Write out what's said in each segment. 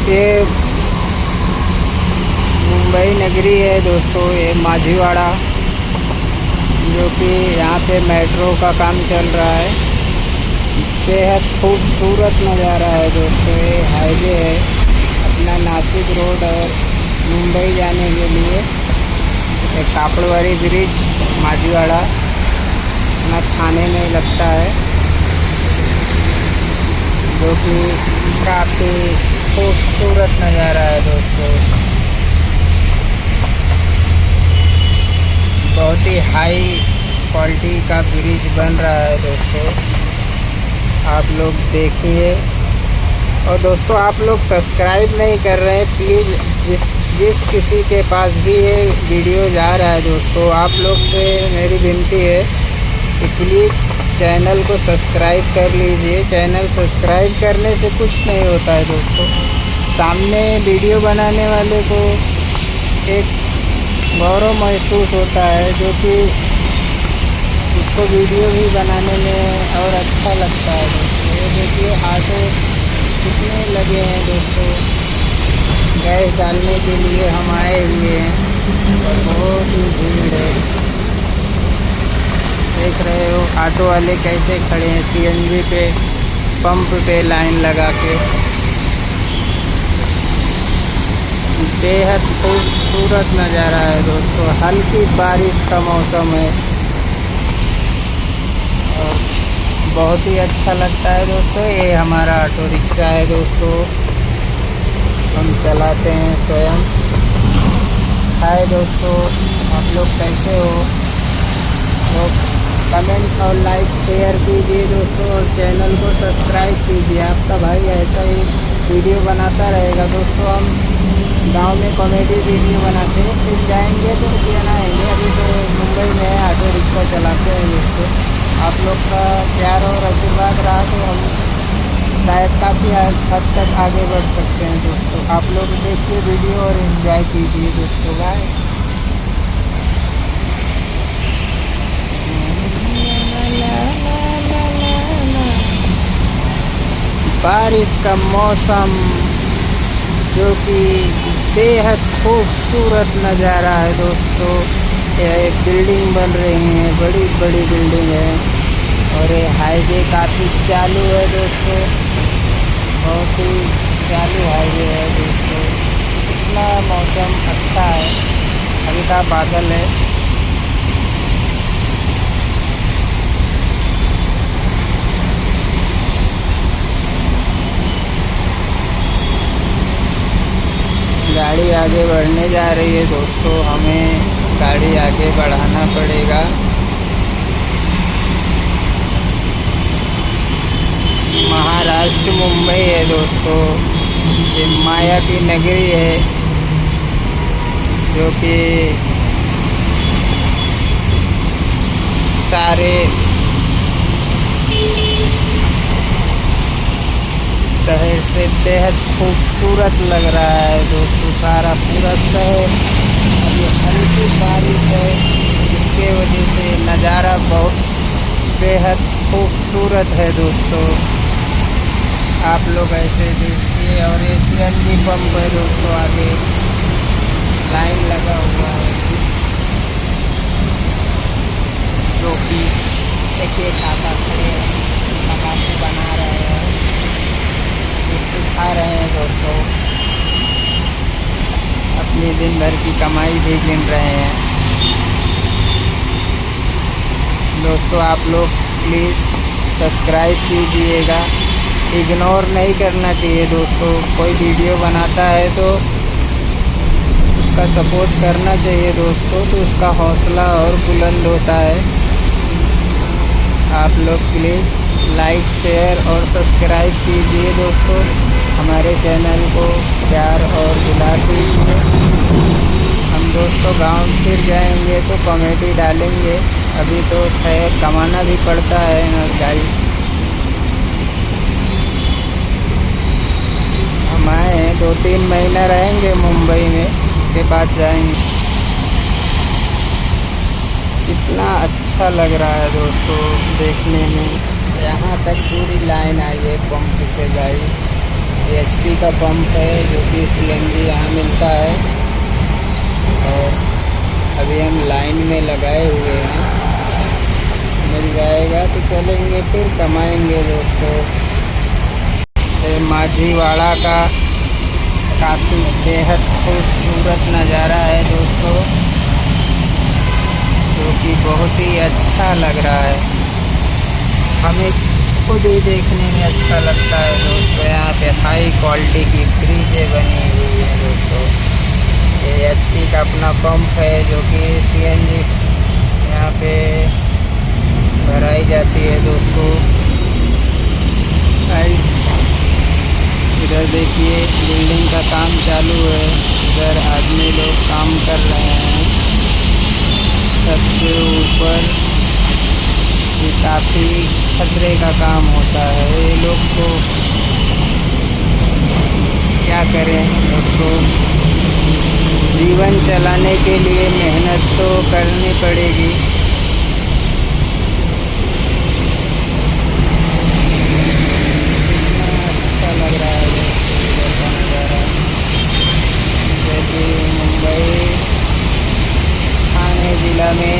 ये मुंबई नगरी है दोस्तों, ये माझीवाड़ा, जो कि यहाँ पे मेट्रो का काम चल रहा है। बेहद खूबसूरत नज़ारा है दोस्तों। ये हाईवे है अपना नासिक रोड और मुंबई जाने के लिए। एक कापड़वाड़ी ब्रिज माझीवाड़ा अपना थाने में लगता है, जो कि काफ़ी खूबसूरत नज़ारा है दोस्तों। बहुत ही हाई क्वालिटी का ब्रिज बन रहा है दोस्तों, आप लोग देखिए। और दोस्तों आप लोग सब्सक्राइब नहीं कर रहे हैं, प्लीज़ जिस किसी के पास भी ये वीडियो जा रहा है दोस्तों, आप लोग से मेरी विनती है कि प्लीज़ चैनल को सब्सक्राइब कर लीजिए। चैनल सब्सक्राइब करने से कुछ नहीं होता है दोस्तों, सामने वीडियो बनाने वाले को एक गौरव महसूस होता है, जो कि उसको वीडियो भी बनाने में और अच्छा लगता है दोस्तों। ये देखिए ऑटो कितने लगे हैं दोस्तों, गैस डालने के लिए हम आए हुए हैं और बहुत ही भीड़ है। देख रहे हो ऑटो वाले कैसे खड़े हैं सीएनजी पे, पंप पे लाइन लगा के। बेहद खूबसूरत नज़ारा है दोस्तों, हल्की बारिश का मौसम है और बहुत ही अच्छा लगता है दोस्तों। ये हमारा ऑटो रिक्शा है दोस्तों, हम चलाते हैं स्वयं। हाय दोस्तों, आप लोग कैसे हो? तो कमेंट और लाइक शेयर कीजिए दोस्तों, और चैनल को सब्सक्राइब कीजिए। आपका भाई ऐसा ही वीडियो बनाता रहेगा दोस्तों। हम गांव में कॉमेडी वीडियो बनाते हैं, फिर जाएंगे तो लुधियाना आएंगे। अभी तो मुंबई में ऑटो रिक्शा चलाते हैं दोस्तों। आप लोग का प्यार और आशीर्वाद रहा तो हम शायद काफ़ी हद तक आगे बढ़ सकते हैं दोस्तों। आप लोग देखिए वीडियो और एंजॉय कीजिए दोस्तों। बाय। बारिश का मौसम, जो कि बेहद खूबसूरत नज़ारा है दोस्तों। एक बिल्डिंग बन रही है, बड़ी बड़ी बिल्डिंग है, और ये हाईवे काफ़ी चालू है दोस्तों, बहुत ही चालू हाईवे है दोस्तों। इतना मौसम अच्छा है, हल्का बादल है। गाड़ी आगे बढ़ने जा रही है दोस्तों, हमें गाड़ी आगे बढ़ाना पड़ेगा। महाराष्ट्र मुंबई है दोस्तों, ये माया की नगरी है, जो कि सारे शहर से बेहद खूबसूरत लग रहा है दोस्तों। सारा पूरा शहर, अभी हल्की बारिश है, इसके वजह से नज़ारा बहुत बेहद खूबसूरत है दोस्तों। आप लोग ऐसे देखिए। और ये सीएनजी पंप है दोस्तों, आगे लाइन लगा हुआ है, जो कि एक काका खड़े पटाखे बना रहे हैं, खा रहे हैं दोस्तों, अपनी दिन भर की कमाई भी गिन रहे हैं दोस्तों। आप लोग प्लीज़ सब्सक्राइब कीजिएगा, इग्नोर नहीं करना चाहिए दोस्तों। कोई वीडियो बनाता है तो उसका सपोर्ट करना चाहिए दोस्तों, तो उसका हौसला और बुलंद होता है। आप लोग प्लीज़ लाइक शेयर और सब्सक्राइब कीजिए दोस्तों, हमारे चैनल को प्यार और दुलार दीजिए। हम दोस्तों गांव फिर जाएंगे तो कॉमेडी डालेंगे, अभी तो खैर कमाना भी पड़ता है महंगाई। हम आए हैं 2-3 महीना रहेंगे मुंबई में, उसके बाद जाएंगे। कितना अच्छा लग रहा है दोस्तों देखने में, यहाँ तक पूरी लाइन आई है पंप से गाड़ी। एचपी का पंप है जो कि सीएनजी यहाँ मिलता है। और अभी हम लाइन में लगाए हुए हैं, मिल जाएगा तो चलेंगे, फिर कमाएंगे दोस्तों। माझीवाड़ा का काफ़ी बेहद खूबसूरत नज़ारा है दोस्तों, जो कि बहुत ही अच्छा लग रहा है, हमें खुद ही देखने में अच्छा लगता है दोस्तों। यहाँ पे हाई क्वालिटी की फ्रिजें बनी हुई है दोस्तों। ये एचपी का अपना पंप है जो कि सीएनजी यहाँ पे भराई जाती है दोस्तों। इधर देखिए बिल्डिंग का काम चालू है, इधर आदमी लोग काम कर रहे हैं सबसे ऊपर। ये काफ़ी खतरे का काम होता है, ये लोग को क्या करें दोस्तों, जीवन चलाने के लिए मेहनत तो करनी पड़ेगी। कितना अच्छा लग रहा है इधर का नज़ारा। जैसे मुंबई ठाणे ज़िला में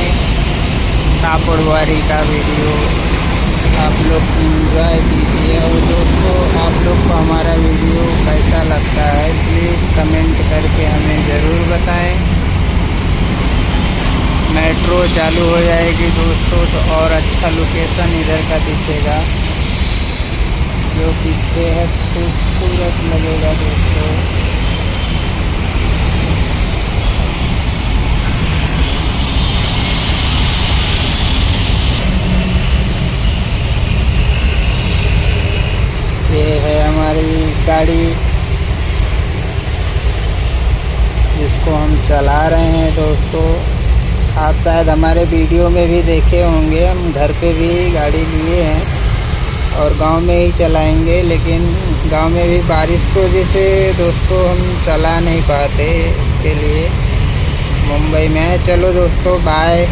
कापड़वारी का वीडियो आप लोग एंजॉय कीजिए। और दोस्तों आप लोग को हमारा वीडियो कैसा लगता है प्लीज़ कमेंट करके हमें ज़रूर बताएं। मेट्रो चालू हो जाएगी दोस्तों तो और अच्छा लोकेशन इधर का दिखेगा, जो कि बेहद खूबसूरत लगेगा दोस्तों। ये है हमारी गाड़ी जिसको हम चला रहे हैं दोस्तों। आप शायद हमारे वीडियो में भी देखे होंगे, हम घर पे भी गाड़ी लिए हैं और गांव में ही चलाएंगे, लेकिन गांव में भी बारिश की वजह से दोस्तों हम चला नहीं पाते, इसके लिए मुंबई में है। चलो दोस्तों बाय।